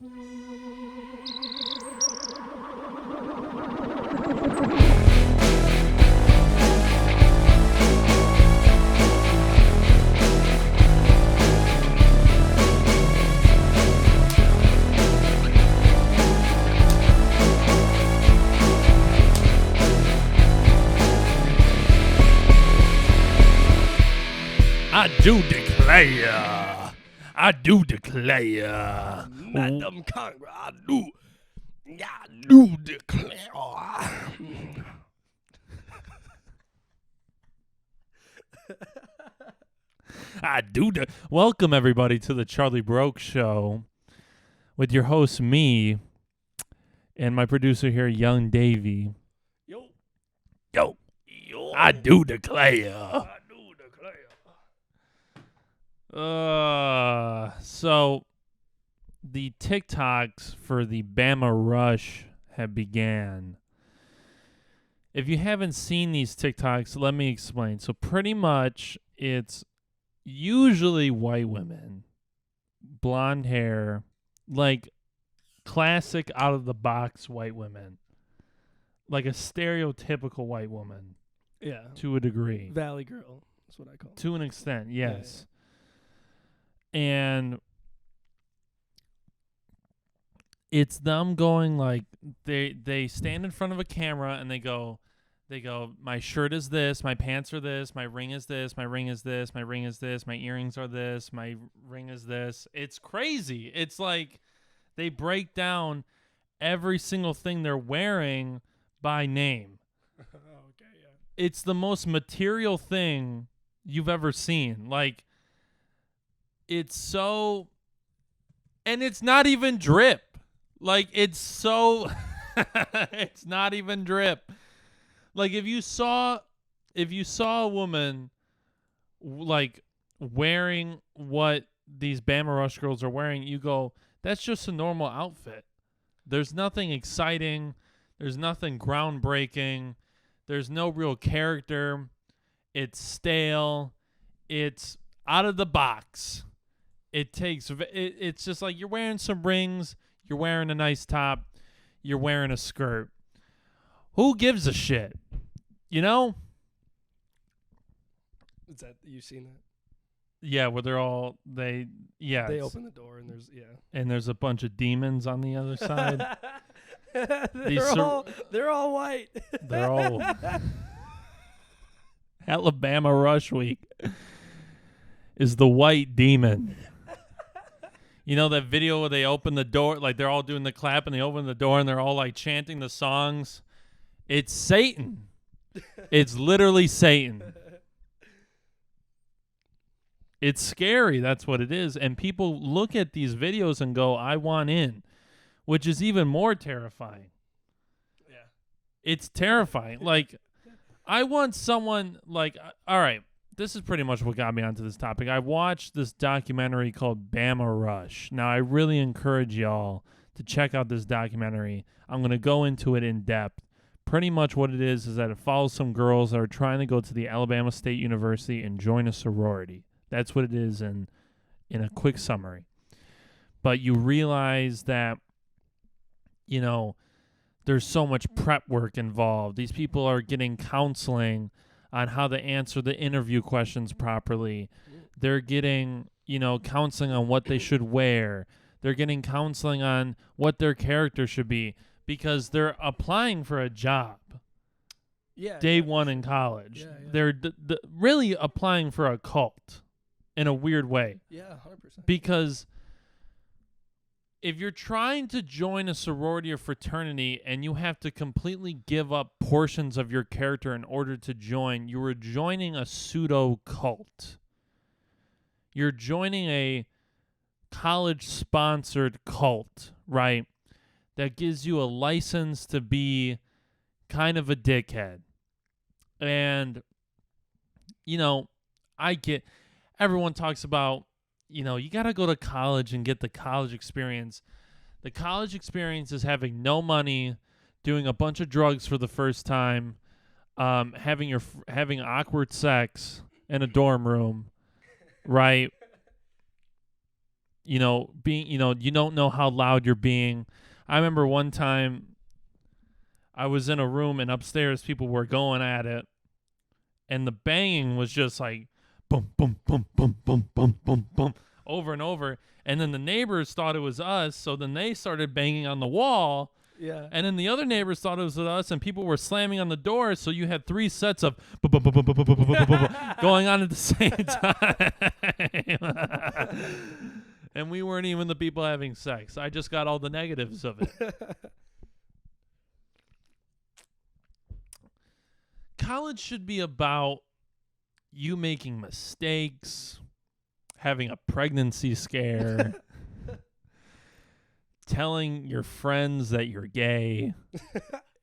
I do declare, Madam Congress, I do declare. Welcome everybody to the Charlie Broke Show with your host me and my producer here, Young Davy. Yo. I do declare. So the TikToks for the Bama Rush have began. If you haven't seen these TikToks, let me explain. So pretty much it's usually white women, blonde hair, like classic out of the box white women. Like a stereotypical white woman. Yeah. To a degree. Valley Girl. That's what I call it. To an extent, yes. Yeah. And it's them going like they stand in front of a camera and they go, my shirt is this, my pants are this, my ring is this, my ring is this, my ring is this, my earrings are this, my ring is this. It's crazy. It's like they break down every single thing they're wearing by name. Okay, yeah. It's the most material thing you've ever seen. Like, it's so, and it's not even drip. Like, it's so, it's not even drip. Like, if you saw a woman like wearing what these Bama Rush girls are wearing, you go, that's just a normal outfit. There's nothing exciting. There's nothing groundbreaking. There's no real character. It's stale. It's out of the box. It's just like you're wearing some rings, you're wearing a nice top, you're wearing a skirt. Who gives a shit? You know? Is that, you seen that? Yeah, where they open the door and and there's a bunch of demons on the other side. They're all white. They're all Alabama Rush Week is the white demon. You know that video where they open the door, like they're all doing the clap and they open the door and they're all like chanting the songs? It's Satan. It's literally Satan. It's scary. That's what it is. And people look at these videos and go, I want in, which is even more terrifying. Yeah. It's terrifying. Like, I want someone like, all right, this is pretty much what got me onto this topic. I watched this documentary called Bama Rush. Now, I really encourage y'all to check out this documentary. I'm going to go into it in depth. Pretty much what it is that it follows some girls that are trying to go to the Alabama State University and join a sorority. That's what it is in a quick summary. But you realize that, you know, there's so much prep work involved. These people are getting counseling on how to answer the interview questions properly. They're getting, counseling on what they should wear. They're getting counseling on what their character should be because they're applying for a job. Yeah. Day one in college. Yeah. They're really applying for a cult in a weird way. Yeah, 100%. Because if you're trying to join a sorority or fraternity and you have to completely give up portions of your character in order to join, you are joining a pseudo cult. You're joining a college-sponsored cult, right? That gives you a license to be kind of a dickhead. And, I get, everyone talks about, you got to go to college and get the college experience. The college experience is having no money, doing a bunch of drugs for the first time, having awkward sex in a dorm room, right? being, you don't know how loud you're being. I remember one time I was in a room and upstairs people were going at it, and the banging was just like boom, boom, boom, boom, boom, boom, boom, boom, over and over. And then the neighbors thought it was us, so then they started banging on the wall. Yeah. And then the other neighbors thought it was us, and people were slamming on the door, so you had 3 sets of going on at the same time. And we weren't even the people having sex. I just got all the negatives of it. College should be about you making mistakes, having a pregnancy scare, telling your friends that you're gay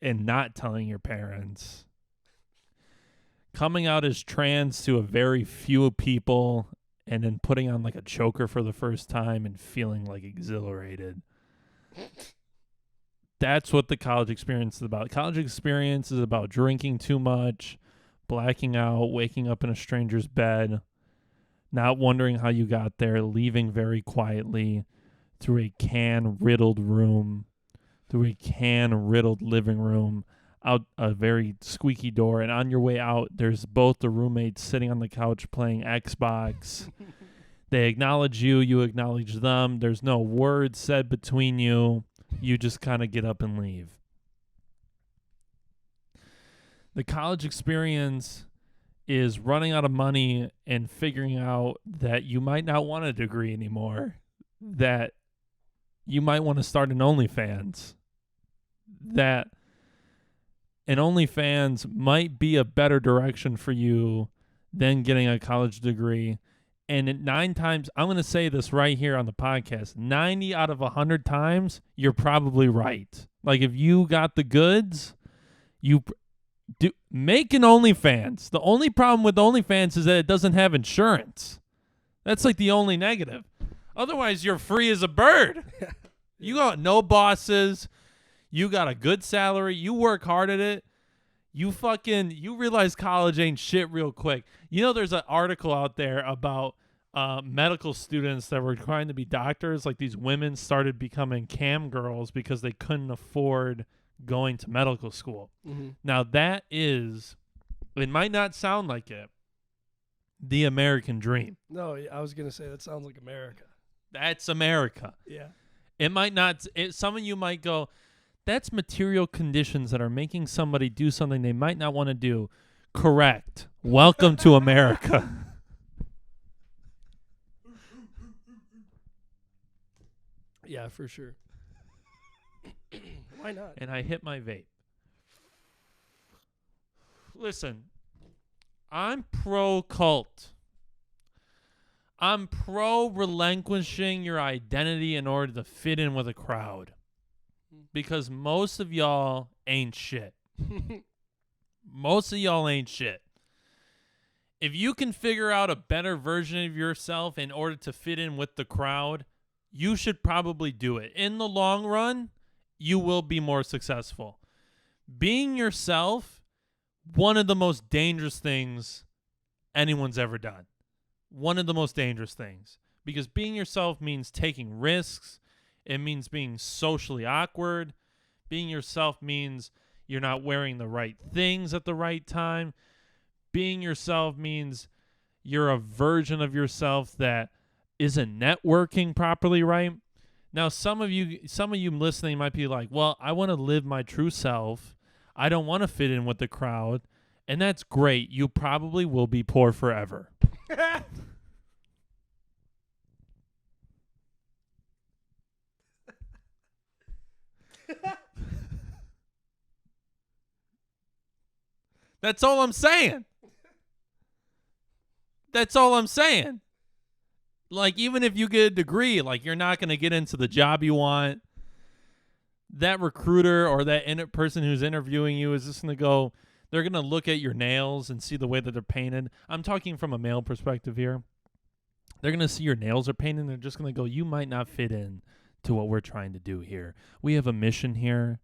and not telling your parents, coming out as trans to a very few people and then putting on like a choker for the first time and feeling like exhilarated. That's what the college experience is about. College experience is about drinking too much, blacking out, waking up in a stranger's bed, not wondering how you got there, leaving very quietly through a can-riddled room, through a can-riddled living room, out a very squeaky door, and on your way out, there's both the roommates sitting on the couch playing Xbox. They acknowledge you, you acknowledge them. There's no words said between you. You just kind of get up and leave. The college experience is running out of money and figuring out that you might not want a degree anymore, that you might want to start an OnlyFans, that an OnlyFans might be a better direction for you than getting a college degree. And 9 times, I'm going to say this right here on the podcast, 90 out of 100 times, you're probably right. Like, if you got the goods, you do make an OnlyFans. The only problem with OnlyFans is that it doesn't have insurance. That's like the only negative. Otherwise, you're free as a bird. You got no bosses. You got a good salary. You work hard at it. You realize college ain't shit real quick. There's an article out there about medical students that were trying to be doctors. Like, these women started becoming cam girls because they couldn't afford going to medical school. Mm-hmm. Now, it might not sound like it, the American dream. No, I was going to say that sounds like America. That's America. Yeah. It might not, some of you might go, that's material conditions that are making somebody do something they might not want to do. Correct. Welcome to America. Yeah, for sure. Why not? And I hit my vape. Listen, I'm pro-cult. I'm pro-relinquishing your identity in order to fit in with a crowd. Because most of y'all ain't shit. Most of y'all ain't shit. If you can figure out a better version of yourself in order to fit in with the crowd, you should probably do it. In the long run, you will be more successful. Being yourself, one of the most dangerous things anyone's ever done. One of the most dangerous things. Because being yourself means taking risks. It means being socially awkward. Being yourself means you're not wearing the right things at the right time. Being yourself means you're a version of yourself that isn't networking properly right. Now, some of you listening might be like, well, I want to live my true self. I don't want to fit in with the crowd. And that's great. You probably will be poor forever. That's all I'm saying. That's all I'm saying. Like, even if you get a degree, like, you're not going to get into the job you want. That recruiter or that person who's interviewing you is just going to go, they're going to look at your nails and see the way that they're painted. I'm talking from a male perspective here. They're going to see your nails are painted and they're just going to go, you might not fit in to what we're trying to do here. We have a mission here.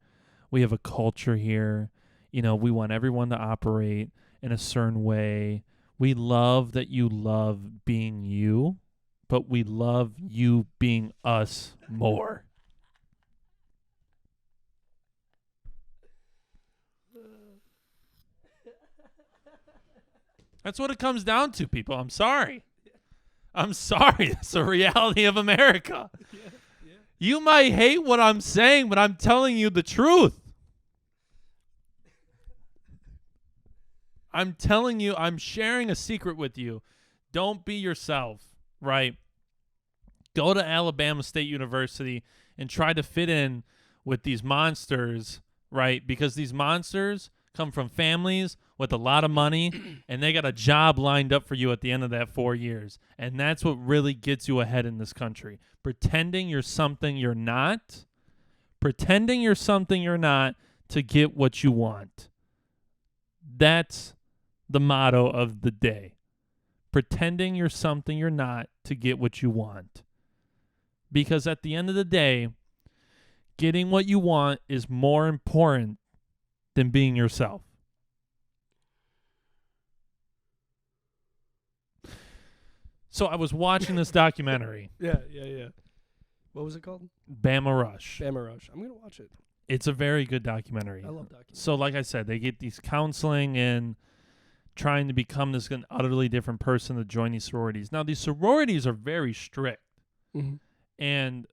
We have a culture here. We want everyone to operate in a certain way. We love that you love being you, but we love you being us more. That's what it comes down to, people. I'm sorry. I'm sorry. It's the reality of America. You might hate what I'm saying, but I'm telling you the truth. I'm telling you, I'm sharing a secret with you. Don't be yourself, right? Go to Alabama State University and try to fit in with these monsters, right? Because these monsters come from families with a lot of money, and they got a job lined up for you at the end of that 4 years. And that's what really gets you ahead in this country. Pretending you're something you're not. Pretending you're something you're not to get what you want. That's the motto of the day. Pretending you're something you're not to get what you want. Because at the end of the day, getting what you want is more important than being yourself. So I was watching this documentary. Yeah. What was it called? Bama Rush. Bama Rush. I'm going to watch it. It's a very good documentary. I love documentaries. So like I said, they get these counseling and trying to become this utterly different person to join these sororities. Now, these sororities are very strict. Mm-hmm. And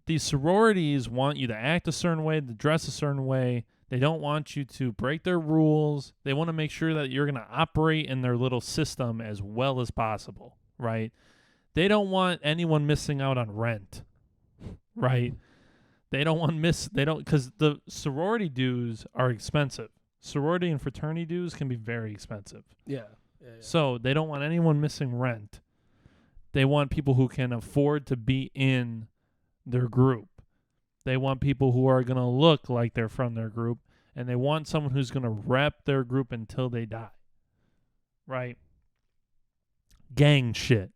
these sororities want you to act a certain way, to dress a certain way. They don't want you to break their rules. They want to make sure that you're going to operate in their little system as well as possible, right? They don't want anyone missing out on rent, right? They don't want because the sorority dues are expensive. Sorority and fraternity dues can be very expensive. Yeah. So they don't want anyone missing rent. They want people who can afford to be in their group. They want people who are going to look like they're from their group, and they want someone who's going to rep their group until they die. Right? Gang shit.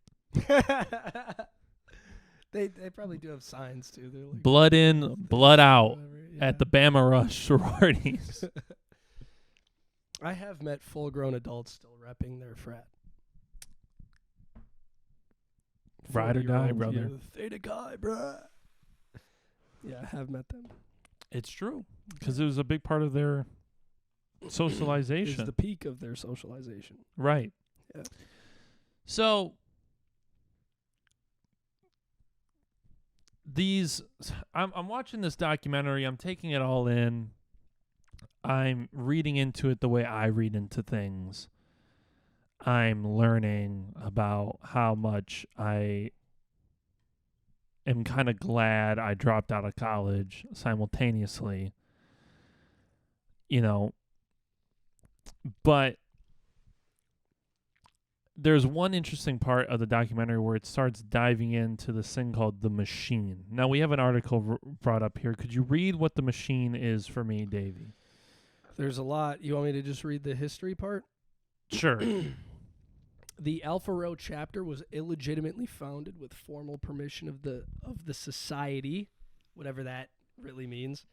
They probably do have signs too. They're like, blood in, blood out whatever, at the Bama Rush sororities. I have met full-grown adults still repping their frat. Ride or die, 40-year-olds, brother. Yeah, Theta Chi, bruh. Yeah, I have met them. It's true, because it was a big part of their socialization. It's the peak of their socialization. Right. Yeah. So I'm watching this documentary. I'm taking it all in. I'm reading into it the way I read into things. I'm learning about how much I am kind of glad I dropped out of college simultaneously. You know, but there's one interesting part of the documentary where it starts diving into this thing called the machine. Now, we have an article brought up here. Could you read what the machine is for me, Davey? There's a lot. You want me to just read the history part? Sure. The Alpha Rho chapter was illegitimately founded with formal permission of the society, whatever that really means.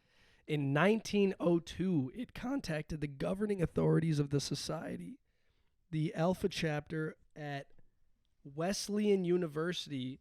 In 1902, it contacted the governing authorities of the society. The Alpha chapter at Wesleyan University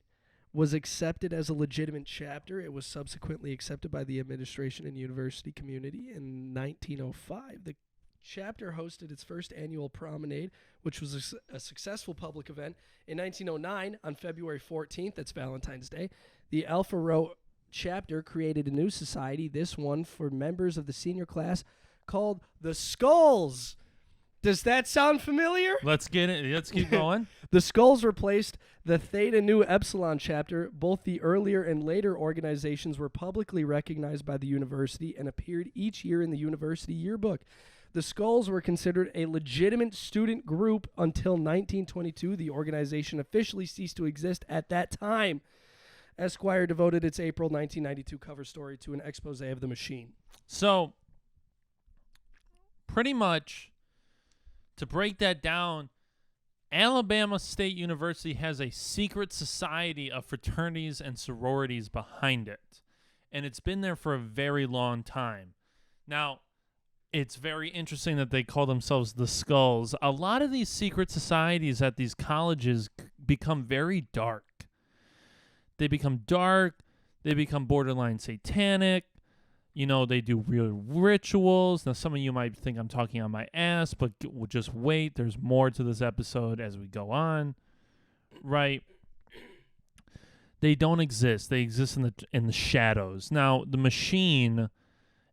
was accepted as a legitimate chapter. It was subsequently accepted by the administration and university community in 1905. The chapter hosted its first annual promenade, which was a successful public event. In 1909, on February 14th, that's Valentine's Day, the Alpha Rho chapter created a new society, this one for members of the senior class, called the Skulls. Does that sound familiar? Let's get it. Let's keep going. The Skulls replaced the Theta Nu Epsilon chapter. Both the earlier and later organizations were publicly recognized by the university and appeared each year in the university yearbook. The Skulls were considered a legitimate student group until 1922. The organization officially ceased to exist at that time. Esquire devoted its April 1992 cover story to an expose of the machine. So, pretty much, to break that down, Alabama State University has a secret society of fraternities and sororities behind it. And it's been there for a very long time. Now, it's very interesting that they call themselves the Skulls. A lot of these secret societies at these colleges become very dark. They become dark. They become borderline satanic. You know, they do real rituals. Now, some of you might think I'm talking on my ass, but just wait. There's more to this episode as we go on. Right? They don't exist. They exist in the shadows. Now, the machine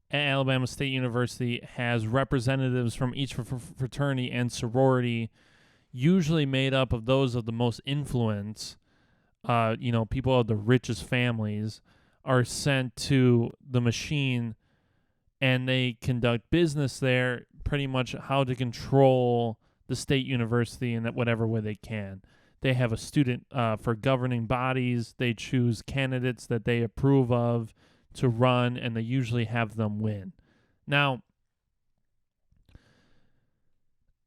at Alabama State University has representatives from each fraternity and sorority, usually made up of those of the most influence. People of the richest families are sent to the machine, and they conduct business there, pretty much how to control the state university in that whatever way they can. They have a student for governing bodies. They choose candidates that they approve of to run, and they usually have them win. Now,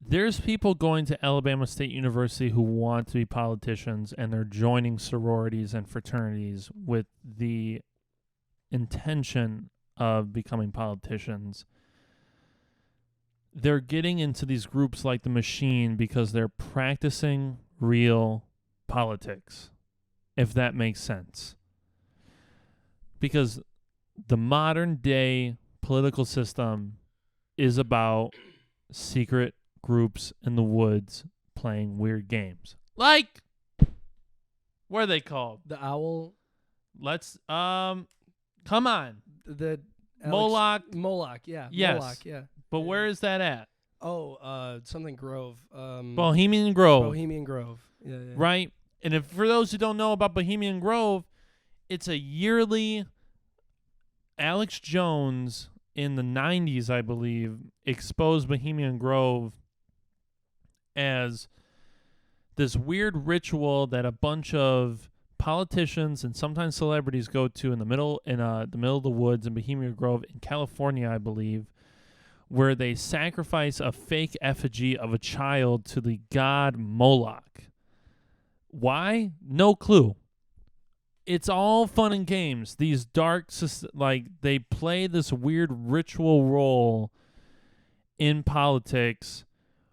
there's people going to Alabama State University who want to be politicians, and they're joining sororities and fraternities with the intention of becoming politicians. They're getting into these groups like the Machine because they're practicing real politics, if that makes sense. Because the modern day political system is about secret groups in the woods playing weird games. Like, what are they called? The Owl. Let's come on. The Moloch. Yeah. Yes. Moloch, yeah. But where is that at? Oh, something Grove. Bohemian Grove. Bohemian Grove. Yeah. Right? And if for those who don't know about Bohemian Grove, it's a yearly Alex Jones in the 90s, I believe, exposed Bohemian Grove as this weird ritual that a bunch of politicians and sometimes celebrities go to in the middle of the woods in Bohemian Grove in California, I believe, where they sacrifice a fake effigy of a child to the god Moloch. Why? No clue. It's all fun and games. These dark, they play this weird ritual role in politics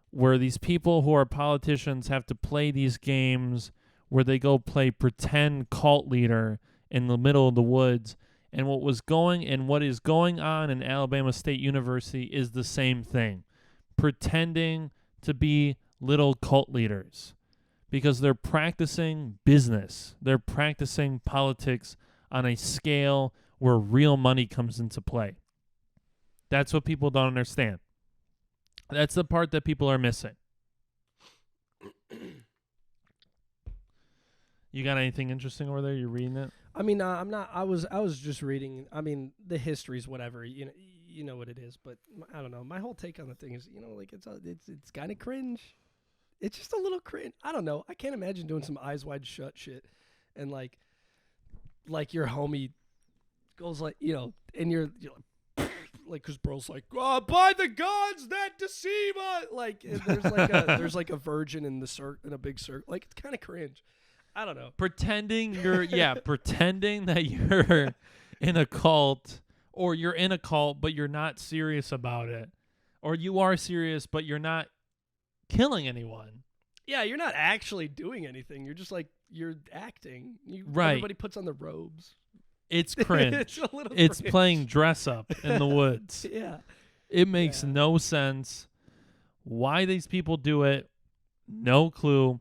where these people who are politicians have to play these games where they go play pretend cult leader in the middle of the woods. And what is going on in Alabama State University is the same thing. Pretending to be little cult leaders. Because they're practicing business. They're practicing politics on a scale where real money comes into play. That's what people don't understand. That's the part that people are missing. You got anything interesting over there? You're reading it? I mean, I'm not. I was just reading. I mean, the history's whatever. You know what it is. But I don't know. My whole take on the thing is, it's kind of cringe. It's just a little cringe. I don't know. I can't imagine doing some eyes wide shut shit, and like your homie goes and you're like, cause bro's like, by the gods that deceive us. Like, and there's like a virgin in a big circle. Like, it's kind of cringe. I don't know. Pretending pretending that you're in a cult, or you're in a cult but you're not serious about it, or you are serious but you're not killing anyone. Yeah, you're not actually doing anything. You're just you're acting. Right. Everybody puts on the robes. It's cringe. It's a little It's cringe. playing dress up in the woods. Yeah. It makes no sense. Why these people do it, no clue.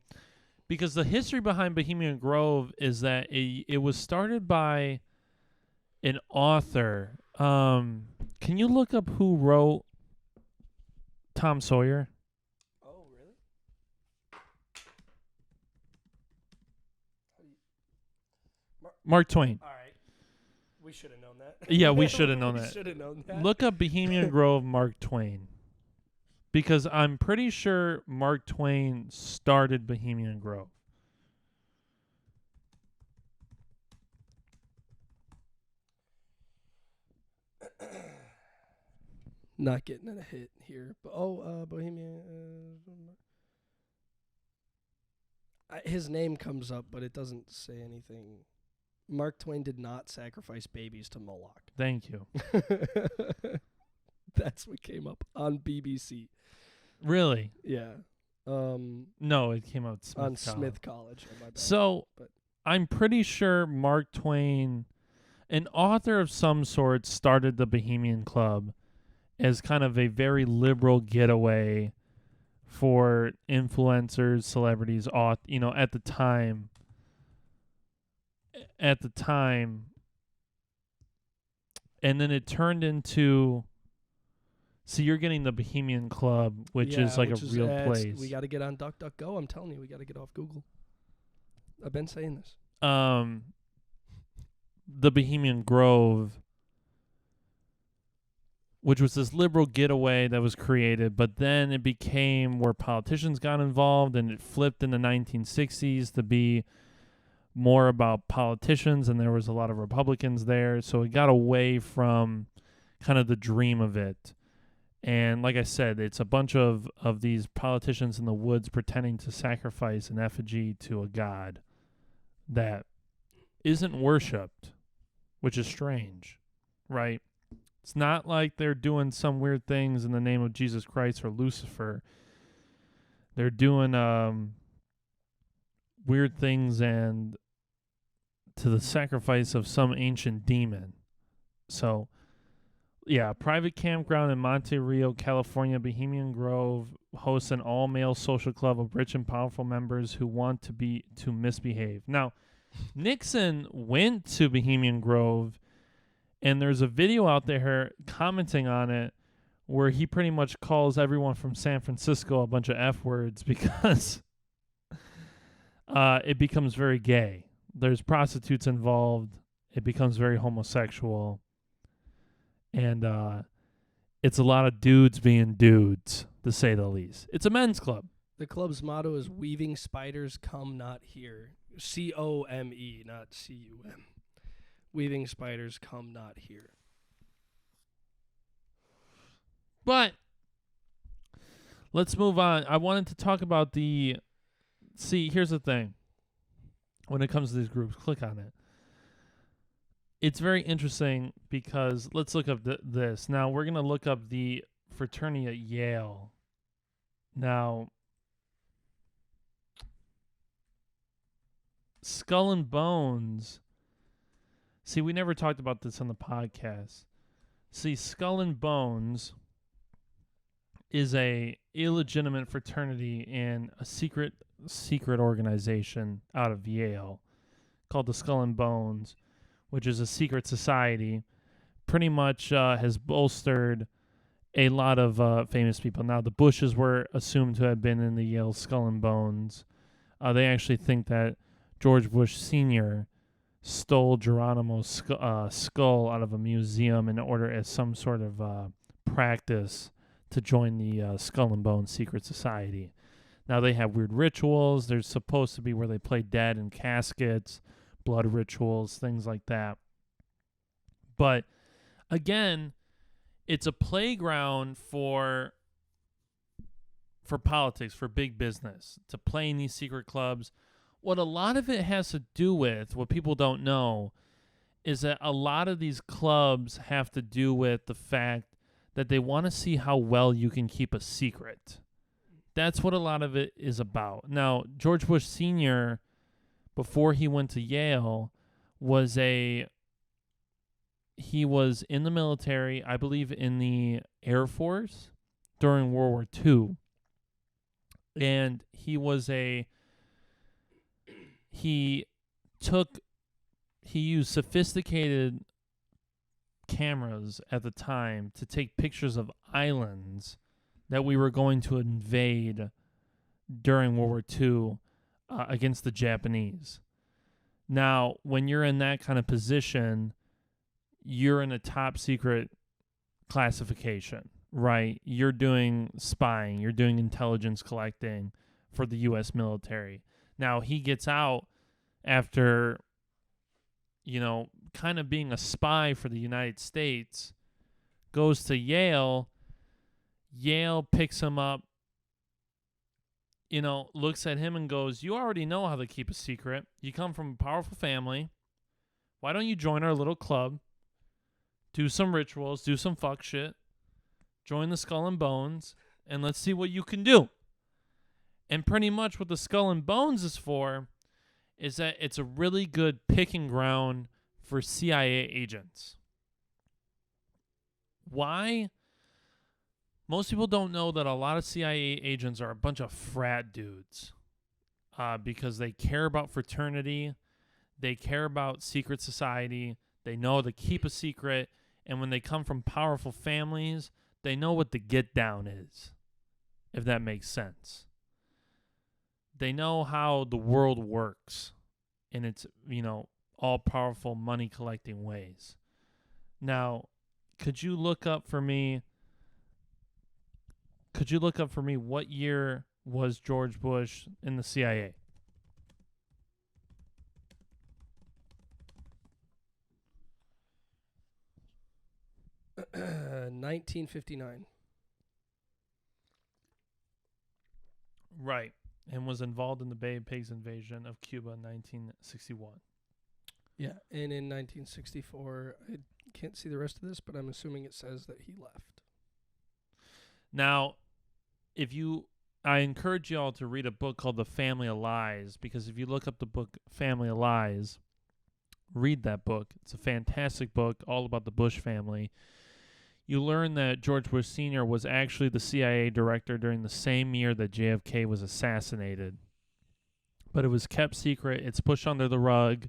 Because the history behind Bohemian Grove is that it was started by an author. Can you look up who wrote Tom Sawyer? Oh, really? Mark Twain. All right. We should have known that. Yeah, we should have known We that. should have known that. Look up Bohemian Grove Mark Twain. Because I'm pretty sure Mark Twain started Bohemian Grove. Not getting a hit here. But Bohemian. His name comes up, but it doesn't say anything. Mark Twain did not sacrifice babies to Moloch. Thank you. That's what came up on BBC. Really? Yeah. No, it came out Smith on College. Smith College. Oh, my bad. So, But I'm pretty sure Mark Twain, an author of some sort, started the Bohemian Club as kind of a very liberal getaway for influencers, celebrities, at the time. And then it turned into, so you're getting the Bohemian Club, which is like a real place. We got to get on DuckDuckGo. I'm telling you, we got to get off Google. I've been saying this. The Bohemian Grove, which was this liberal getaway that was created, but then it became where politicians got involved, and it flipped in the 1960s to be more about politicians, and there was a lot of Republicans there, so it got away from kind of the dream of it. And like I said, it's a bunch of these politicians in the woods pretending to sacrifice an effigy to a god that isn't worshipped, which is strange, right? It's not like they're doing some weird things in the name of Jesus Christ or Lucifer. They're doing weird things and to the sacrifice of some ancient demon. So, yeah, private campground in Monte Rio, California. Bohemian Grove hosts an all-male social club of rich and powerful members who want to misbehave. Now, Nixon went to Bohemian Grove, and there's a video out there commenting on it where he pretty much calls everyone from San Francisco a bunch of F words because it becomes very gay. There's prostitutes involved. It becomes very homosexual. And it's a lot of dudes being dudes, to say the least. It's a men's club. The club's motto is "Weaving spiders come not here." C-O-M-E, not C-U-M. Weaving spiders come not here. But let's move on. I wanted to talk about here's the thing. When it comes to these groups, click on it. It's very interesting because let's look up this. Now, we're going to look up the fraternity at Yale. Now, Skull and Bones. See, we never talked about this on the podcast. See, Skull and Bones is a illegitimate fraternity in a secret organization out of Yale called the Skull and Bones, which is a secret society, pretty much has bolstered a lot of famous people. Now, the Bushes were assumed to have been in the Yale Skull and Bones. They actually think that George Bush Sr. stole Geronimo's skull out of a museum in order as some sort of practice to join the Skull and Bones secret society. Now, they have weird rituals. There's supposed to be where they play dead in caskets, blood rituals, things like that. But again, it's a playground for politics, for big business, to play in these secret clubs. What a lot of it has to do with, what people don't know, is that a lot of these clubs have to do with the fact that they want to see how well you can keep a secret. That's what a lot of it is about. Now, George Bush Sr., before he went to Yale, he was in the military, I believe in the Air Force during World War II. And he used sophisticated cameras at the time to take pictures of islands that we were going to invade during World War II against the Japanese. Now, when you're in that kind of position, you're in a top secret classification, right? You're doing spying, you're doing intelligence collecting for the U.S. military. Now, he gets out after, kind of being a spy for the United States, goes to Yale. Yale picks him up, looks at him and goes, "You already know how to keep a secret. You come from a powerful family. Why don't you join our little club? Do some rituals, do some fuck shit. Join the Skull and Bones, and let's see what you can do." And pretty much what the Skull and Bones is for is that it's a really good picking ground for CIA agents. Why? Most people don't know that a lot of CIA agents are a bunch of frat dudes because they care about fraternity, they care about secret society, they know to keep a secret, and when they come from powerful families, they know what the get down is, if that makes sense. They know how the world works in its, all-powerful money-collecting ways. Now, could you look up for me what year was George Bush in the CIA? Uh, 1959. Right. And was involved in the Bay of Pigs invasion of Cuba in 1961. Yeah, and in 1964, I can't see the rest of this, but I'm assuming it says that he left. Now, I encourage you all to read a book called The Family of Lies, because if you look up the book Family of Lies, read that book. It's a fantastic book all about the Bush family. You learn that George Bush Sr. was actually the CIA director during the same year that JFK was assassinated. But it was kept secret. It's pushed under the rug.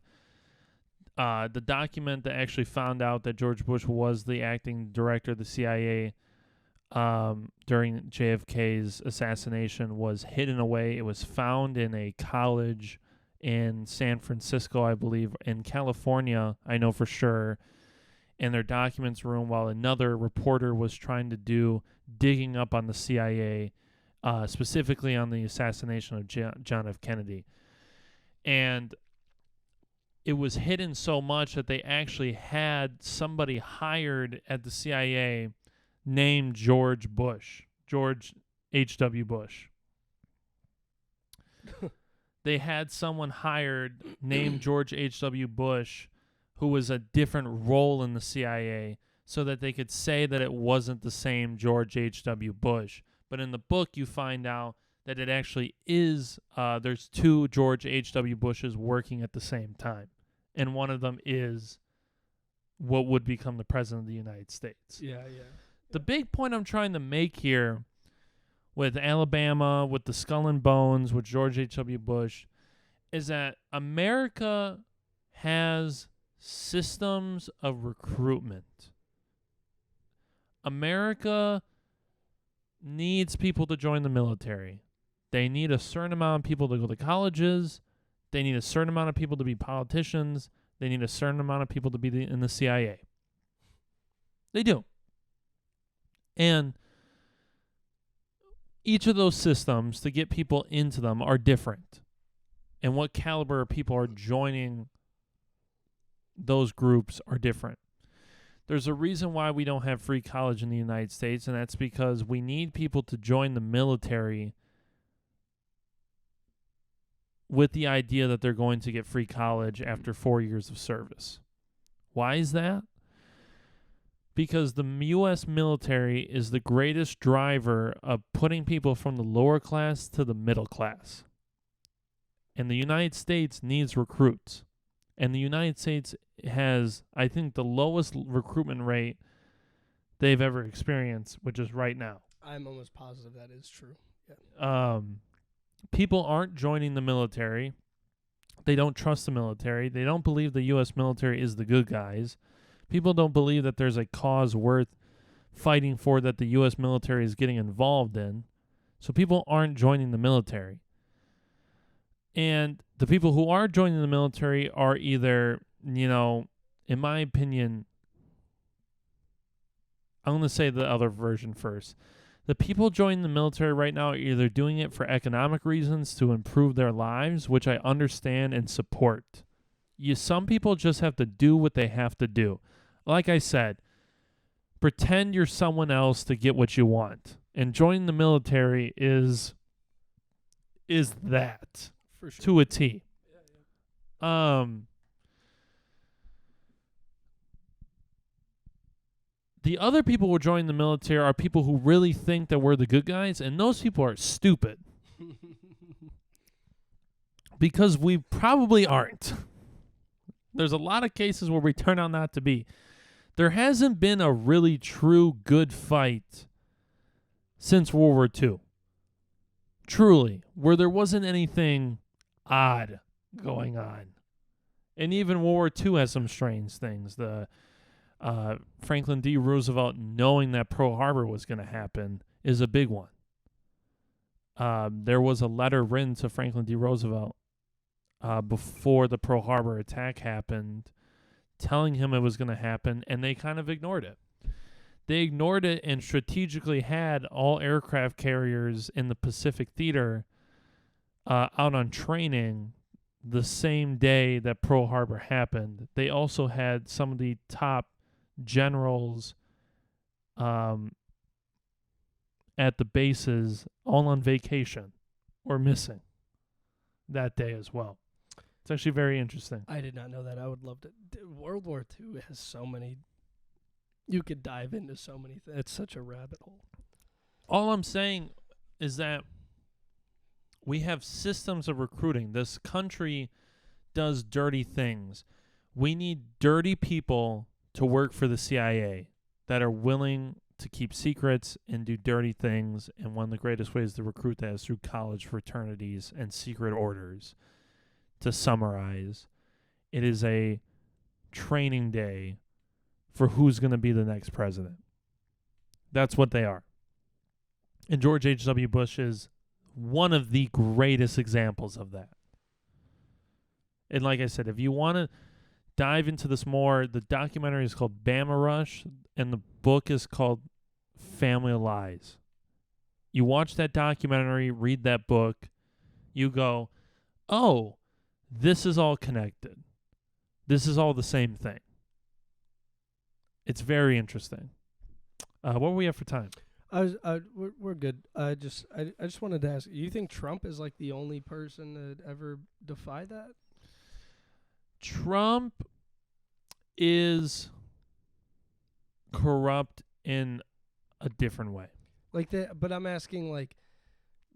The document that actually found out that George Bush was the acting director of the CIA during JFK's assassination was hidden away. It was found in a college in San Francisco, I believe, in California, I know for sure, in their documents room while another reporter was trying to do digging up on the CIA, specifically on the assassination of John F. Kennedy. And it was hidden so much that they actually had somebody hired at the CIA named George H.W. Bush. They had someone hired named George H.W. Bush who was a different role in the CIA so that they could say that it wasn't the same George H.W. Bush. But in the book, you find out that it actually is, there's two George H.W. Bushes working at the same time. And one of them is what would become the President of the United States. Yeah. The big point I'm trying to make here with Alabama, with the Skull and Bones, with George H.W. Bush, is that America has systems of recruitment. America needs people to join the military. They need a certain amount of people to go to colleges. They need a certain amount of people to be politicians. They need a certain amount of people to be in the CIA. They do. And each of those systems, to get people into them, are different. And what caliber of people are joining those groups are different. There's a reason why we don't have free college in the United States, and that's because we need people to join the military with the idea that they're going to get free college after 4 years of service. Why is that? Because the U.S. military is the greatest driver of putting people from the lower class to the middle class. And the United States needs recruits. And the United States has, I think, the lowest recruitment rate they've ever experienced, which is right now. I'm almost positive that is true. Yeah. People aren't joining the military. They don't trust the military. They don't believe the U.S. military is the good guys. People don't believe that there's a cause worth fighting for that the U.S. military is getting involved in. So people aren't joining the military. And the people who are joining the military are either, in my opinion, I'm going to say the other version first. The people joining the military right now are either doing it for economic reasons to improve their lives, which I understand and support. Some people just have to do what they have to do. Like I said, pretend you're someone else to get what you want. And joining the military is that. For sure. To a T. The other people who join the military are people who really think that we're the good guys, and those people are stupid. Because we probably aren't. There's a lot of cases where we turn out not to be. There hasn't been a really true good fight since World War II. Truly, where there wasn't anything odd going on. And even World War II has some strange things. The Franklin D. Roosevelt knowing that Pearl Harbor was going to happen is a big one. There was a letter written to Franklin D. Roosevelt before the Pearl Harbor attack happened, telling him it was going to happen, and they kind of ignored it. They ignored it and strategically had all aircraft carriers in the Pacific Theater out on training the same day that Pearl Harbor happened. They also had some of the top generals at the bases all on vacation or missing that day as well. It's actually very interesting. I did not know that. I would love to. World War II has so many. You could dive into so many things. It's such a rabbit hole. All I'm saying is that we have systems of recruiting. This country does dirty things. We need dirty people to work for the CIA that are willing to keep secrets and do dirty things. And one of the greatest ways to recruit that is through college fraternities and secret orders. To summarize, it is a training day for who's going to be the next president. That's what they are. And George H.W. Bush is one of the greatest examples of that. And like I said, if you want to dive into this more, the documentary is called Bama Rush, and the book is called Family of Lies. You watch that documentary, read that book, you go, oh, this is all connected. This is all the same thing. It's very interesting. What do we have for time? We're good. I just wanted to ask. You think Trump is like the only person that ever defy that? Trump is corrupt in a different way. Like that, but I'm asking, like,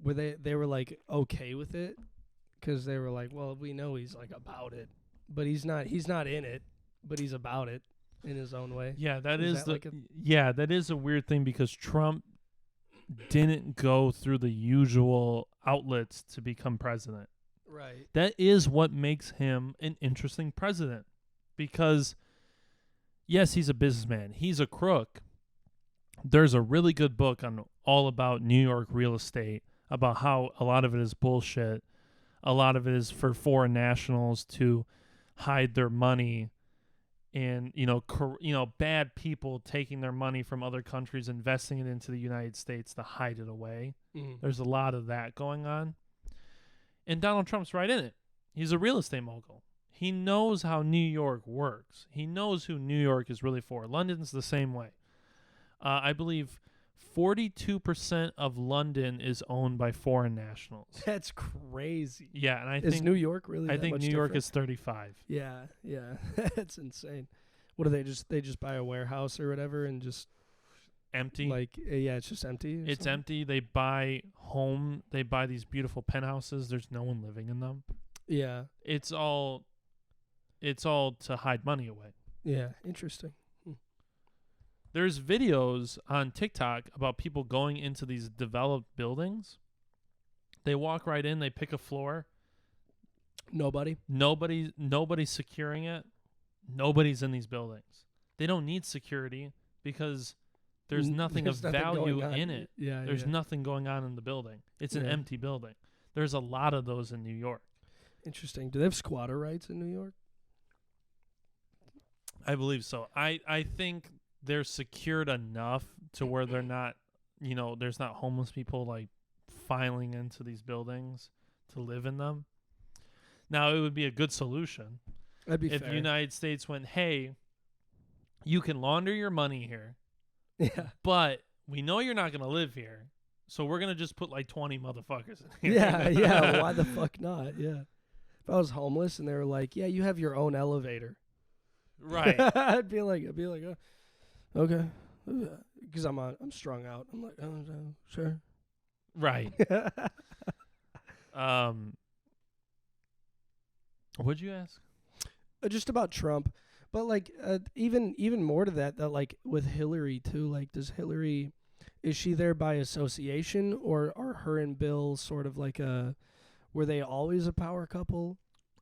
were they were like okay with it? Because they were like, well, we know he's like about it, but he's not in it, but he's about it in his own way. Yeah, that is a weird thing because Trump didn't go through the usual outlets to become president. Right. That is what makes him an interesting president because, yes, he's a businessman. He's a crook. There's a really good book on all about New York real estate, about how a lot of it is bullshit. A lot of it is for foreign nationals to hide their money, and bad people taking their money from other countries, investing it into the United States to hide it away. Mm-hmm. There's a lot of that going on, and Donald Trump's right in it. He's a real estate mogul. He knows how New York works. He knows who New York is really for. London's the same way. I believe 42% of London is owned by foreign nationals. That's crazy. Yeah, and is New York really? I think New York is 35. Yeah, that's insane. What do they just buy a warehouse or whatever and just empty? Like, yeah, it's just empty. It's empty. They buy these beautiful penthouses. There's no one living in them. Yeah, it's all to hide money away. Yeah, interesting. There's videos on TikTok about people going into these developed buildings. They walk right in. They pick a floor. Nobody's securing it. Nobody's in these buildings. They don't need security because there's nothing of value in it. Yeah, there's nothing going on in the building. It's an empty building. There's a lot of those in New York. Interesting. Do they have squatter rights in New York? I believe so. I think they're secured enough to where they're not, there's not homeless people like filing into these buildings to live in them. Now, it would be a good solution if the United States went, hey, you can launder your money here, but we know you're not going to live here, so we're going to just put like 20 motherfuckers in here. Yeah, why the fuck not? Yeah. If I was homeless and they were like, yeah, you have your own elevator. Right. I'd be like, okay, because I'm strung out. I'm like, sure. Right. What'd you ask? Just about Trump, but like even more to that like with Hillary too. Like, is she there by association, or are her and Bill sort of like were they always a power couple?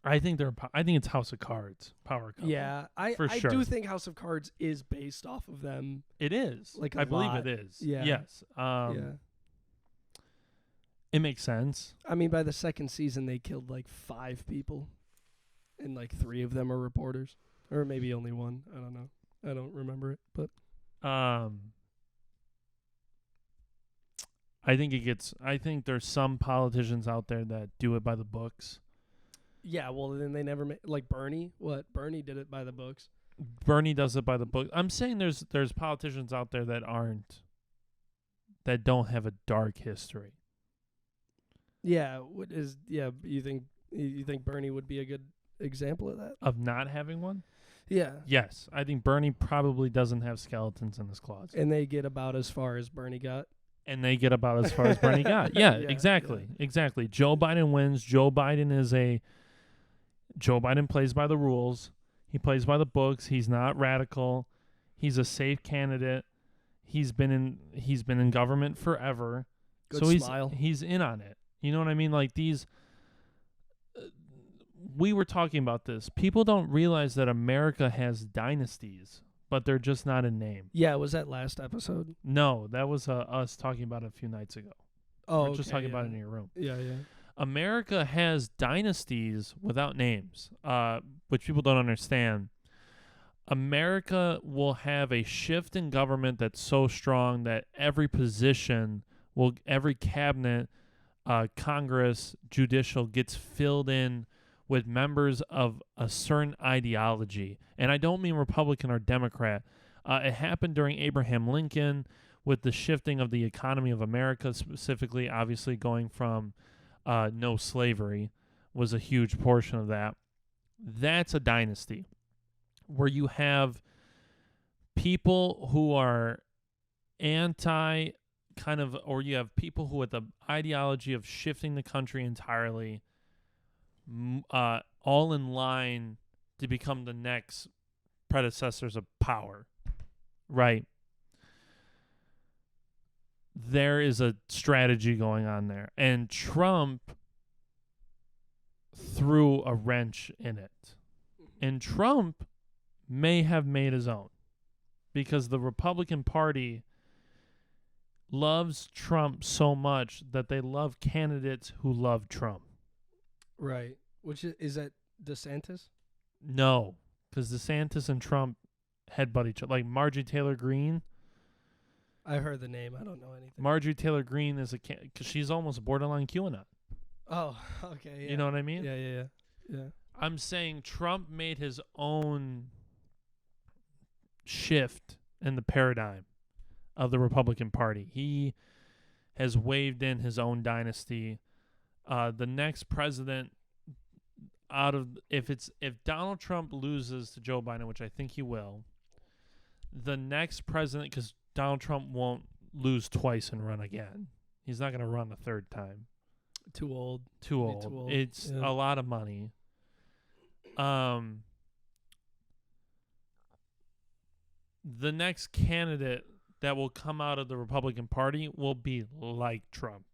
I think I think it's House of Cards, power couple. Yeah, I sure. do think House of Cards is based off of them. It is. Like I believe it is. Yeah. Yes. Yeah. It makes sense. I mean, by the second season, they killed like 5 people, and like 3 of them are reporters, or maybe only 1. I don't know. I don't remember it, but I think there's some politicians out there that do it by the books. yeah. Well, then they never like Bernie. What Bernie did it by the books. Bernie does it by the book. I'm saying there's politicians out there that don't have a dark history. Yeah. You think Bernie would be a good example of that? Of not having one? Yeah. Yes. I think Bernie probably doesn't have skeletons in his closet. And they get about as far as Bernie got. And they get about as far as Bernie got. Yeah, exactly. Yeah. Exactly. Joe Biden wins. Joe Biden plays by the rules. He plays by the books. He's not radical. He's a safe candidate. He's been in government forever. Good smile. He's in on it. You know what I mean? Like these we were talking about this. People don't realize that America has dynasties, but they're just not in name. Yeah, was that last episode? No, that was us talking about it a few nights ago. Oh, we're just talking about it in your room. Yeah, yeah. America has dynasties without names, which people don't understand. America will have a shift in government that's so strong that every cabinet, Congress, judicial gets filled in with members of a certain ideology. And I don't mean Republican or Democrat. It happened during Abraham Lincoln with the shifting of the economy of America, specifically, obviously going from no slavery was a huge portion of that. That's a dynasty where you have people who are or you have people who have the ideology of shifting the country entirely, all in line to become the next predecessors of power, right? There is a strategy going on there, and Trump threw a wrench in it. And Trump may have made his own because the Republican Party loves Trump so much that they love candidates who love Trump. Right. Which is that DeSantis? No, because DeSantis and Trump headbutt each other. Like Marjorie Taylor Greene. I heard the name. I don't know anything. Marjorie Taylor Greene is because she's almost borderline QAnon. Oh, okay. Yeah. You know what I mean? Yeah. I'm saying Trump made his own shift in the paradigm of the Republican Party. He has waved in his own dynasty. The next president if Donald Trump loses to Joe Biden, which I think he will, the next president, because Donald Trump won't lose twice and run again. He's not going to run a third time. Too old. It's a lot of money. The next candidate that will come out of the Republican Party will be like Trump.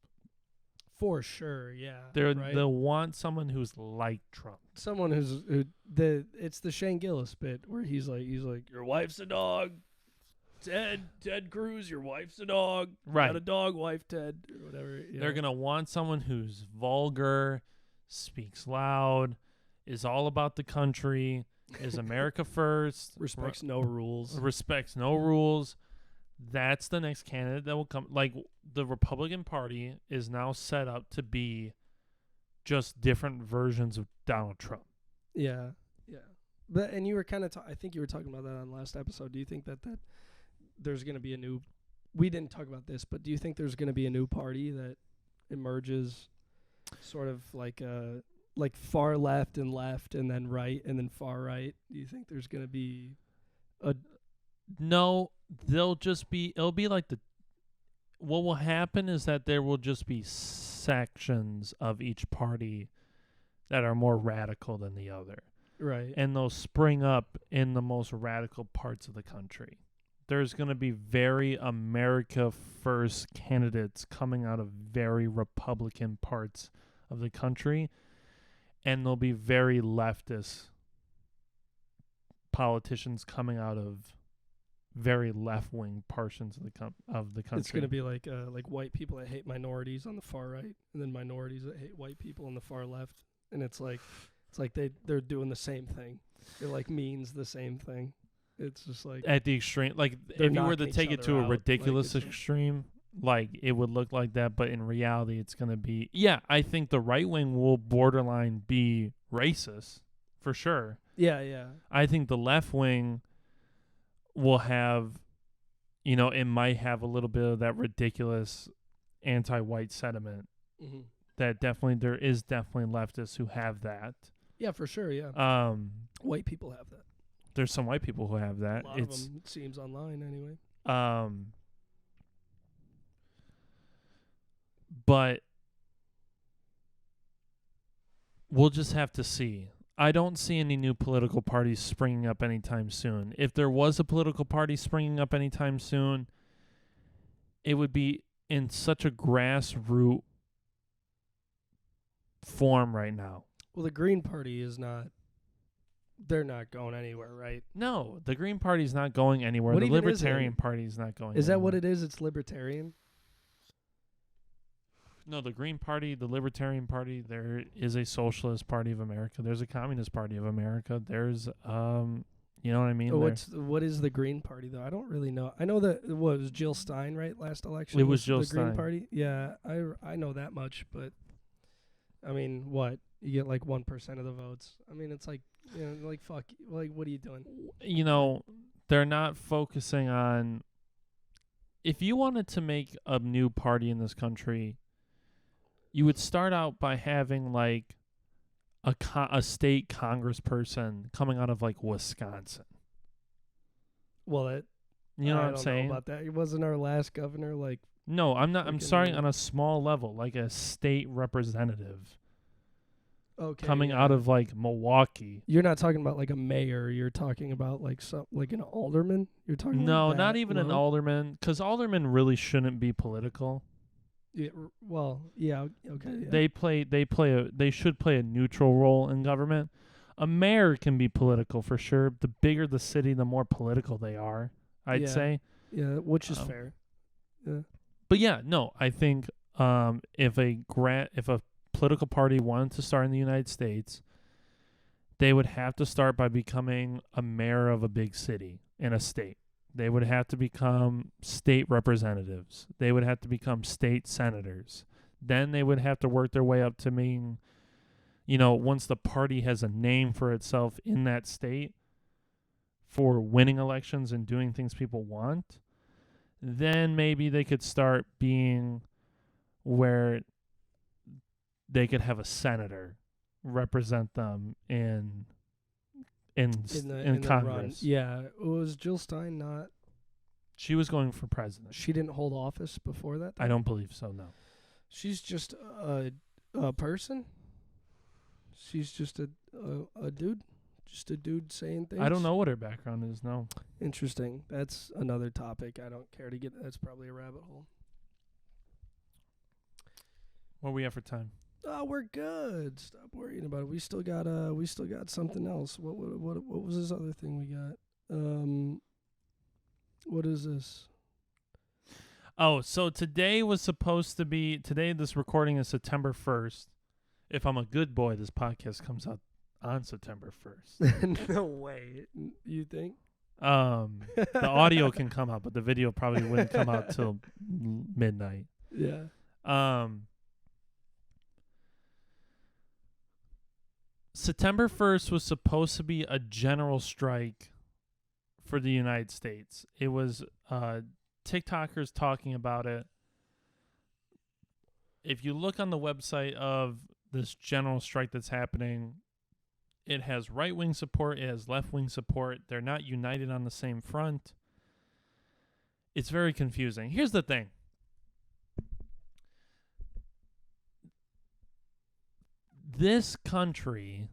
For sure, yeah. They'll want someone who's like Trump. Someone it's the Shane Gillis bit where he's like, your wife's a dog. Ted Cruz, your wife's a dog. Right. Got a dog, wife Ted, or whatever. Yeah. They're going to want someone who's vulgar, speaks loud, is all about the country, is America first. Respects no rules. That's the next candidate that will come. Like, the Republican Party is now set up to be just different versions of Donald Trump. Yeah. But and you were kind of I think you were talking about that on last episode. Do you think that there's going to be a new we didn't talk about this, but do you think there's going to be a new party that emerges sort of like far left and then right and then far right? Do you think there's going to be No, it'll be like what will happen is that there will just be sections of each party that are more radical than the other. Right. And they'll spring up in the most radical parts of the country. There's going to be very America First candidates coming out of very Republican parts of the country, and there'll be very leftist politicians coming out of very left-wing portions of the country. It's going to be like white people that hate minorities on the far right, and then minorities that hate white people on the far left, and it's like they're doing the same thing. It like means the same thing. It's just like at the extreme. Like if you were to take it to a ridiculous extreme, like it would look like that, but in reality, it's going to be. Yeah, I think the right wing will borderline be racist for sure. Yeah, yeah. I think the left wing will have, it might have a little bit of that ridiculous anti-white sentiment. Mm-hmm. That there is definitely leftists who have that. Yeah, for sure. Yeah. White people have that. There's some white people who have that. A lot of them, it seems, online anyway. But we'll just have to see. I don't see any new political parties springing up anytime soon. If there was a political party springing up anytime soon, it would be in such a grassroots form right now. Well, the Green Party is not. They're not going anywhere, right? No, the Green Party's not going anywhere. What the even Libertarian Party's not going anywhere. Is that what it is? It's libertarian? No, the Green Party, the Libertarian Party, there is a Socialist Party of America. There's a Communist Party of America. There's, you know what I mean? What is the Green Party, though? I don't really know. I know that it was Jill Stein, right, last election? It was Jill the Stein. Green Party? Yeah, I know that much, but, I mean, what? You get like 1% of the votes. I mean, it's like, like, fuck, like, what are you doing? They're not focusing on, if you wanted to make a new party in this country, you would start out by having like a state congressperson coming out of like Wisconsin. Well, you know what I'm saying? I don't know about that. It wasn't our last governor like. No, I'm not. I'm sorry, on a small level, like a state representative. Okay. Coming out of like Milwaukee. You're not talking about like a mayor. You're talking about like like an alderman. You're talking. No, like not even an alderman, because aldermen really shouldn't be political. Yeah, well, yeah, okay. Yeah. They should play a neutral role in government. A mayor can be political for sure. The bigger the city, the more political they are, I'd say. Yeah, which is fair. Yeah. But yeah, no, I think if a political party wanted to start in the United States, they would have to start by becoming a mayor of a big city in a state. They would have to become state representatives. They would have to become state senators. Then they would have to work their way up to being, once the party has a name for itself in that state for winning elections and doing things people want, then maybe they could start being where they could have a senator represent them in Congress. Yeah, was Jill Stein not? She was going for president. She didn't hold office before that? I don't believe so, no. She's just a person? She's just a dude? Just a dude saying things? I don't know what her background is, no. Interesting. That's another topic. I don't care to get. That's probably a rabbit hole. What we have for time? Oh, we're good. Stop worrying about it. We still got something else. What was this other thing we got? What is this? Oh, so today this recording is September 1st. If I'm a good boy, this podcast comes out on September 1st. No way. You think? The audio can come out, but the video probably wouldn't come out till midnight. Yeah. September 1st was supposed to be a general strike for the United States. It was TikTokers talking about it. If you look on the website of this general strike that's happening, it has right-wing support, it has left-wing support. They're not united on the same front. It's very confusing. Here's the thing. this country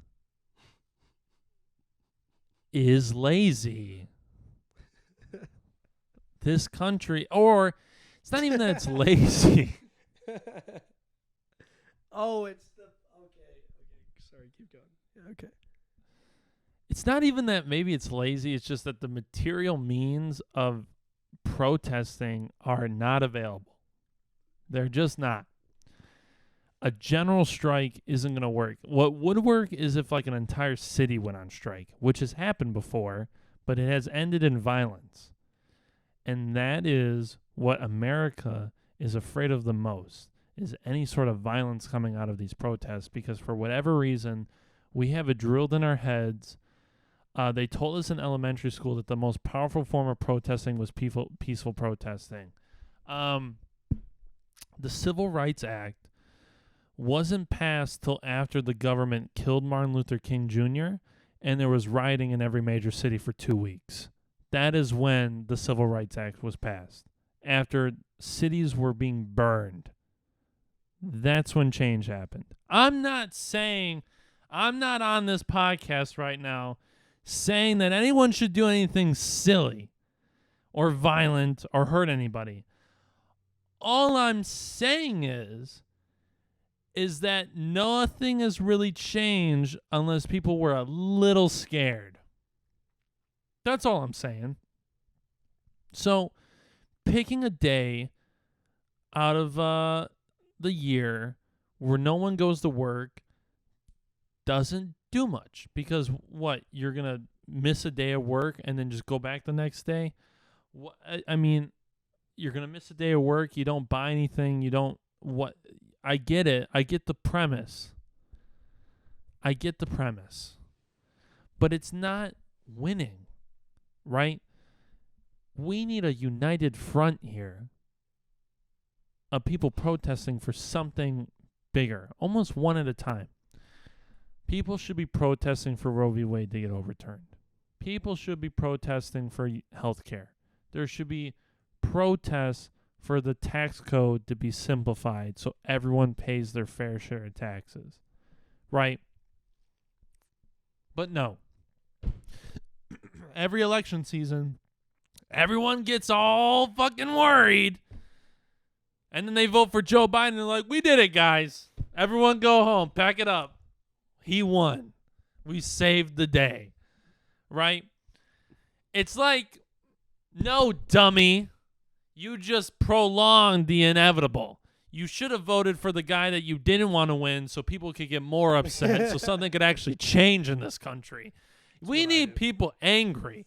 is lazy. This country, or it's not even that it's lazy. Oh, it's the okay. Sorry, keep going. Yeah, okay. It's not even that maybe it's lazy. It's just that the material means of protesting are not available. They're just not. A general strike isn't going to work. What would work is if like an entire city went on strike, which has happened before, but it has ended in violence. And that is what America is afraid of the most, is any sort of violence coming out of these protests, because for whatever reason, we have it drilled in our heads. They told us in elementary school that the most powerful form of protesting was peaceful protesting. The Civil Rights Act wasn't passed till after the government killed Martin Luther King Jr., and there was rioting in every major city for 2 weeks. That is when the Civil Rights Act was passed. After cities were being burned. That's when change happened. I'm not on this podcast right now saying that anyone should do anything silly or violent or hurt anybody. All I'm saying is that nothing has really changed unless people were a little scared. That's all I'm saying. So, picking a day out of the year where no one goes to work doesn't do much, because what, you're going to miss a day of work and then just go back the next day? I mean, you're going to miss a day of work, you don't buy anything, you don't, what, I get it. I get the premise. But it's not winning, right? We need a united front here of people protesting for something bigger, almost one at a time. People should be protesting for Roe v. Wade to get overturned. People should be protesting for health care. There should be protests for the tax code to be simplified so everyone pays their fair share of taxes. Right? But no. Every election season, everyone gets all fucking worried. And then they vote for Joe Biden and they're like, we did it, guys. Everyone go home. Pack it up. He won. We saved the day. Right? It's like, no, dummy. You just prolonged the inevitable. You should have voted for the guy that you didn't want to win so people could get more upset so something could actually change in this country. We need people angry.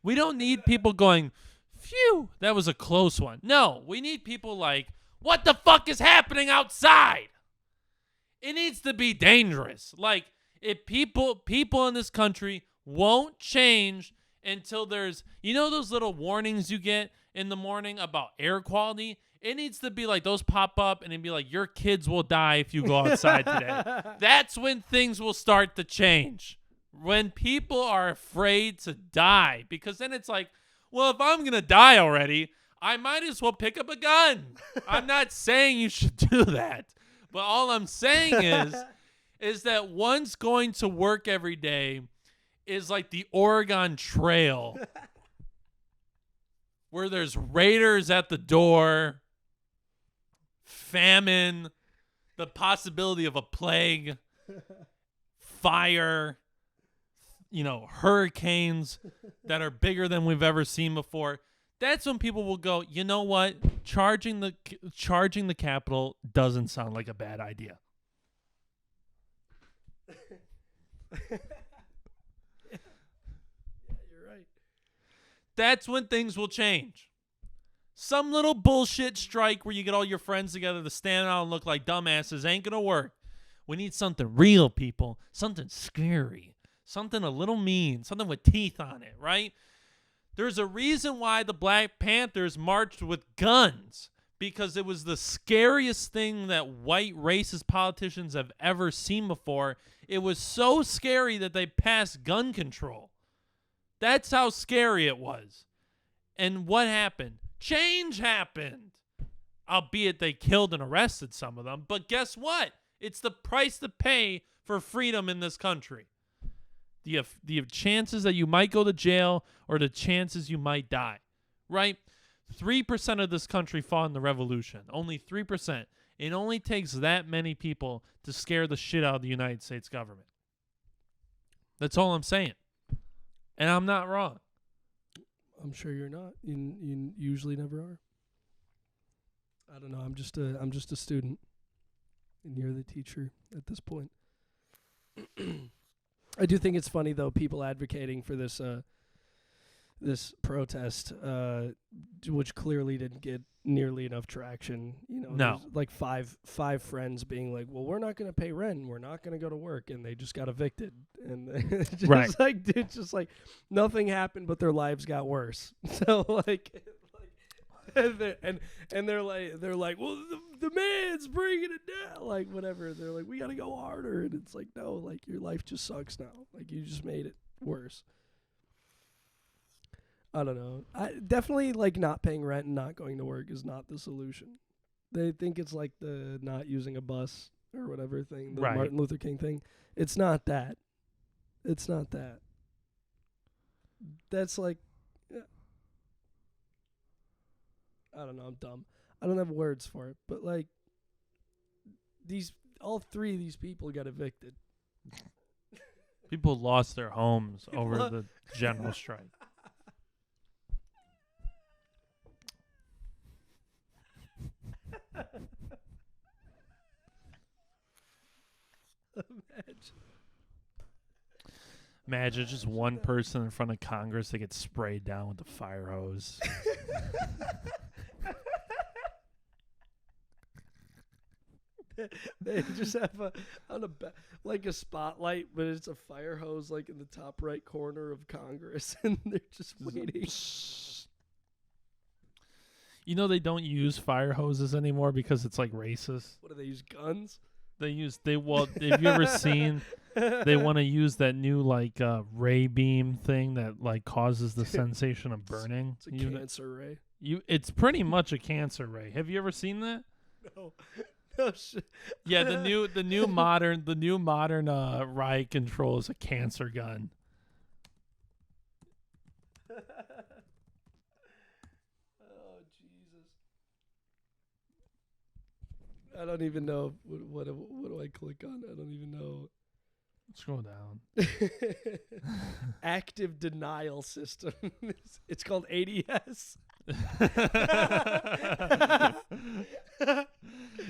We don't need people going, phew, that was a close one. No, we need people like, what the fuck is happening outside? It needs to be dangerous. Like, if people in this country won't change until there's, you know those little warnings you get in the morning about air quality? It needs to be like those pop up and it'd be like, your kids will die if you go outside today. That's when things will start to change. When people are afraid to die. Because then it's like, well, if I'm going to die already, I might as well pick up a gun. I'm not saying you should do that. But all I'm saying is that one's going to work every day is like the Oregon Trail, where there's raiders at the door, famine, the possibility of a plague, fire, hurricanes that are bigger than we've ever seen before. That's when people will go, you know what? Charging the Capitol doesn't sound like a bad idea. You're right. That's when things will change. Some little bullshit strike where you get all your friends together to stand out and look like dumbasses ain't gonna work. We need something real, people. Something scary. Something a little mean. Something with teeth on it, right? There's a reason why the Black Panthers marched with guns. Because it was the scariest thing that white racist politicians have ever seen before. It was so scary that they passed gun control. That's how scary it was. And what happened? Change happened. Albeit they killed and arrested some of them. But guess what? It's the price to pay for freedom in this country. The chances that you might go to jail or the chances you might die, right? 3% of this country fought in the revolution. Only 3%. It only takes that many people to scare the shit out of the United States government. That's all I'm saying. And I'm not wrong. I'm sure you're not. You usually never are. I don't know. I'm just a student, and you're the teacher at this point. I do think it's funny though, people advocating for this this protest, which clearly didn't get nearly enough traction. No. There's like five friends being like, "Well, we're not going to pay rent, and we're not going to go to work," and they just got evicted, and just right. like, dude, just like nothing happened, but their lives got worse. So like and they're like, well, the man's bringing it down, like whatever. They're like, we got to go harder, and it's like, no, like your life just sucks now. Like you just made it worse. I don't know. I definitely like not paying rent and not going to work is not the solution. They think it's like the not using a bus or whatever thing, the right. Martin Luther King thing. It's not that. It's not that. That's like, yeah. I don't know. I'm dumb. I don't have words for it, but like all three of these people got evicted. People lost their homes over the general strike. Imagine just one person in front of Congress that gets sprayed down with the fire hose. They just have like a spotlight, but it's a fire hose like in the top right corner of Congress, and they're just waiting. You know they don't use fire hoses anymore because it's like racist. What do they use? Guns? Have you ever seen? They want to use that new like ray beam thing that like causes the sensation of burning. It's a cancer ray. It's pretty much a cancer ray. Have you ever seen that? No. Oh, shit. Yeah, the new modern riot control is a cancer gun. Oh Jesus! I don't even know what do I click on? I don't even know. Scroll down. Active denial system. It's called ADS. Dude,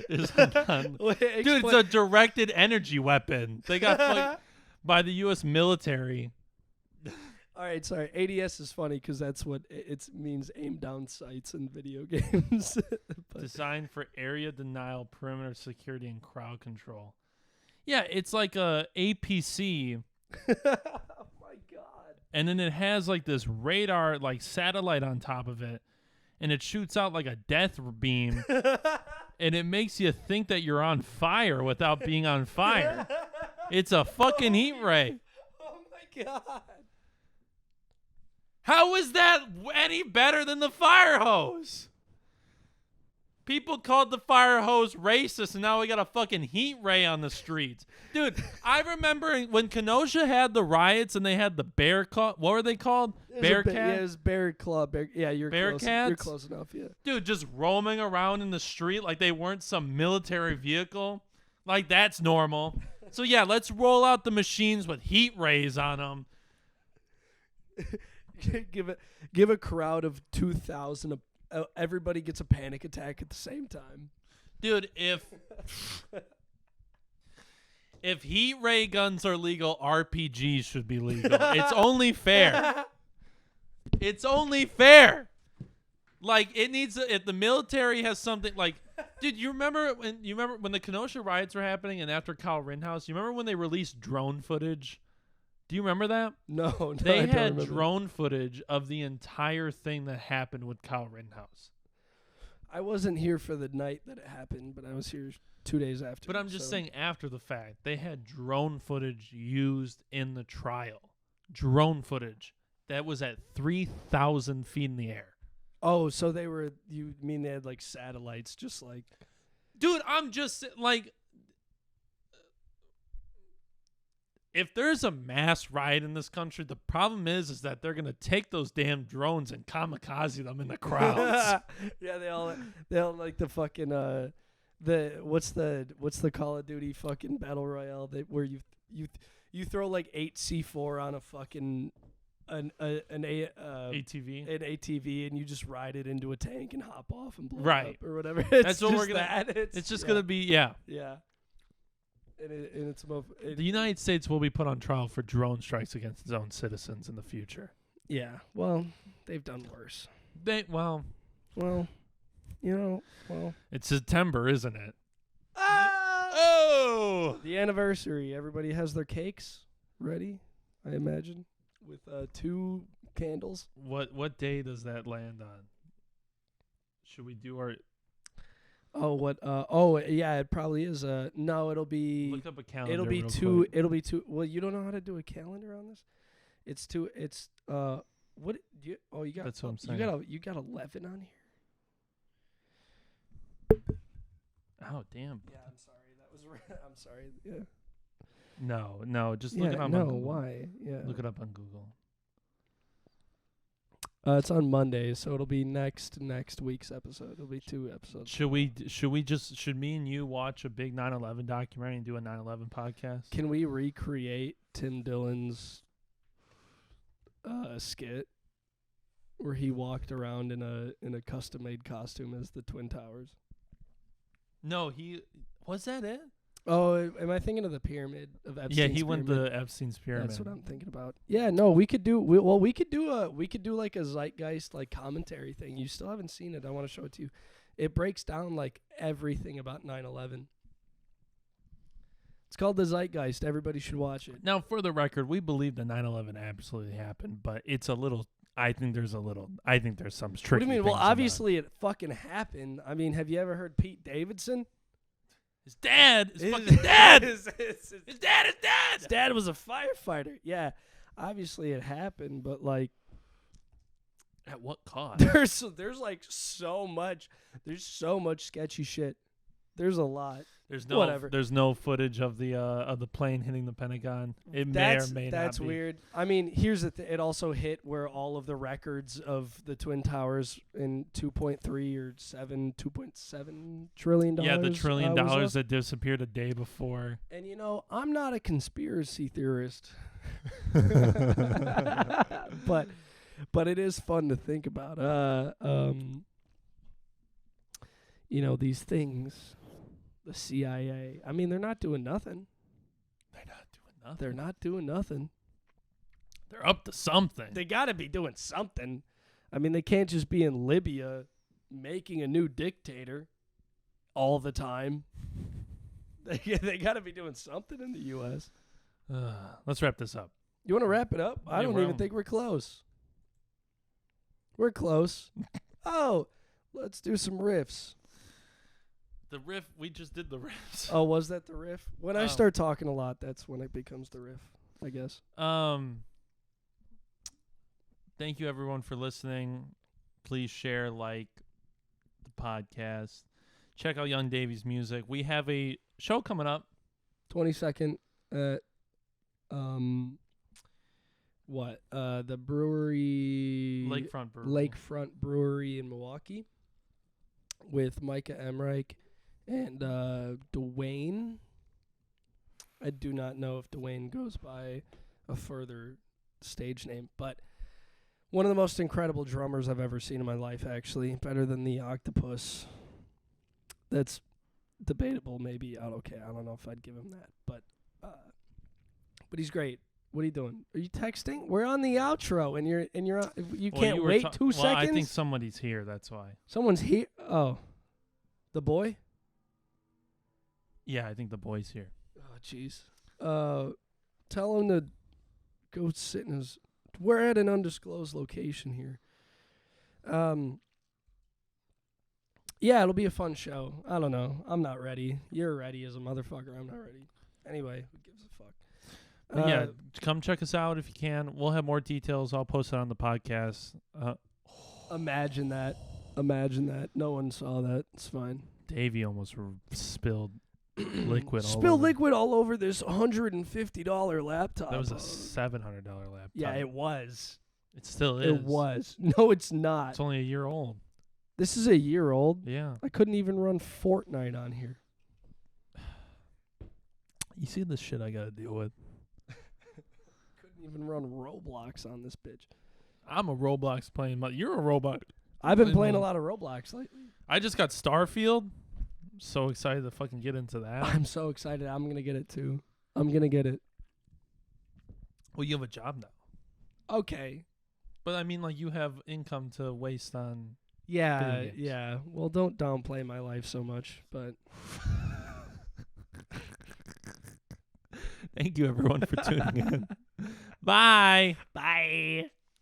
it's a directed energy weapon. They got fucked by the U.S. military. All right, sorry. ADS is funny because that's what it means, aim down sights in video games. Designed for area denial, perimeter security, and crowd control. Yeah, it's like a APC. Oh my God. And then it has like this radar, like satellite on top of it. And it shoots out like a death beam. And it makes you think that you're on fire without being on fire. It's a fucking heat ray. Oh my God. How is that any better than the fire hose? People called the fire hose racist, and now we got a fucking heat ray on the streets. Dude, I remember when Kenosha had the riots and they had the bear what were they called? Bearcats? Yeah, it was Bear Club. You're close. Bearcats? You're close enough, yeah. Dude, just roaming around in the street like they weren't some military vehicle. Like, that's normal. So, yeah, let's roll out the machines with heat rays on them. Give a crowd of 2,000 everybody gets a panic attack at the same time. Dude, if heat ray guns are legal, RPGs should be legal. It's only fair. It's only fair. Like, it needs if the military has something like, dude, you remember when the Kenosha riots were happening and after Kyle Rittenhouse, you remember when they released drone footage? Do you remember that? No, they had drone footage of the entire thing that happened with Kyle Rittenhouse. I wasn't here for the night that it happened, but I was here 2 days after. But I'm just saying after the fact, they had drone footage used in the trial. Drone footage that was at 3,000 feet in the air. Oh, so you mean they had like satellites just like. Dude, I'm just like. if there's a mass riot in this country, the problem is that they're gonna take those damn drones and kamikaze them in the crowds. Yeah, they all like the fucking what's the Call of Duty fucking battle royale where you throw like 8 C4 on a fucking ATV. An ATV, and you just ride it into a tank and hop off and blow it Right. up or whatever. That's what just we're gonna. that. It's just yeah. gonna be Yeah. And the United States will be put on trial for drone strikes against its own citizens in the future. Yeah. Well, they've done worse. Well, it's September, isn't it? Oh! The anniversary. Everybody has their cakes ready, I imagine, with 2 candles. What day does that land on? Should we do our? Oh, what? Yeah, it probably is. No, it'll be. Look up a calendar. It'll be real 2. quick. It'll be 2. Well, you don't know how to do a calendar on this. It's 2. It's What? You got. That's what I'm saying. You got 11 on here. Oh damn. Yeah, I'm sorry. That was. I'm sorry. Yeah. No. Just look it up. No. on Google. Why? Yeah. Look it up on Google. It's on Monday, so it'll be next week's episode. It'll be 2 episodes. Should me and you watch a big 9/11 documentary and do a 9/11 podcast? Can we recreate Tim Dillon's skit where he walked around in a custom-made costume as the Twin Towers? No, was that it? Oh, am I thinking of the pyramid of Epstein's Yeah, he went pyramid? to Epstein's pyramid. That's what I'm thinking about. Yeah, no, we could do we could do like a zeitgeist like commentary thing. You still haven't seen it. I want to show it to you. It breaks down like everything about 9/11. It's called The Zeitgeist. Everybody should watch it. Now, for the record, we believe that 9/11 absolutely happened, but it's a little. I think there's some tricky. What do you mean? Well, things about obviously it fucking happened. I mean, have you ever heard Pete Davidson? His dad is fucking dead. His dad is dead. His dad was a firefighter. Yeah, obviously it happened, but like, at what cost? there's like so much. There's so much sketchy shit. There's a lot. There's no footage of the plane hitting the Pentagon. It may or may not be. That's weird. I mean, here's the thing. It also hit where all of the records of the Twin Towers in 2.7 trillion dollars. Yeah, the $1 trillion was that disappeared a day before. And I'm not a conspiracy theorist, but it is fun to think about. These things. The CIA. I mean, they're not doing nothing. They're not doing nothing. They're up to something. They got to be doing something. I mean, they can't just be in Libya making a new dictator all the time. They got to be doing something in the U.S. Let's wrap this up. You want to wrap it up? I don't even think we're close. We're close. Oh, let's do some riffs. The riff, we just did the riffs. Oh, was that the riff? When I start talking a lot, that's when it becomes the riff, I guess. Thank you, everyone, for listening. Please share, like the podcast. Check out Young Davy's music. We have a show coming up. 22nd at, the brewery. Lakefront Brewery in Milwaukee with Micah Emreich. And Dwayne, I do not know if Dwayne goes by a further stage name, but one of the most incredible drummers I've ever seen in my life, actually. Better than the Octopus. That's debatable, maybe. I don't know if I'd give him that, but he's great. What are you doing? Are you texting? We're on the outro, and you can't wait 2 seconds? I think somebody's here, that's why. Someone's here? Oh. The boy? Yeah, I think the boy's here. Oh, jeez. Tell him to go sit in his... We're at an undisclosed location here. Yeah, it'll be a fun show. I don't know. I'm not ready. You're ready as a motherfucker. I'm not ready. Anyway, who gives a fuck? Yeah, come check us out if you can. We'll have more details. I'll post it on the podcast. Imagine that. No one saw that. It's fine. Davey almost spilled Liquid all Spill over. liquid all over this $150 laptop. That was a $700 laptop. Yeah, it was. It still is. It was. No, it's not. It's only a year old. This is a year old. Yeah. I couldn't even run Fortnite on here. You see the shit I gotta deal with. Couldn't even run Roblox on this bitch. I'm a Roblox playing. You're a Roblox. I've been playing a lot of Roblox lately. I just got Starfield. I'm so excited to fucking get into that. I'm so excited. I'm going to get it too. I'm going to get it. Well, you have a job now. Okay. But I mean, like, you have income to waste on. Yeah, video games. yeah. Well, don't downplay my life so much, but Thank you, everyone, for tuning in. Bye. bye.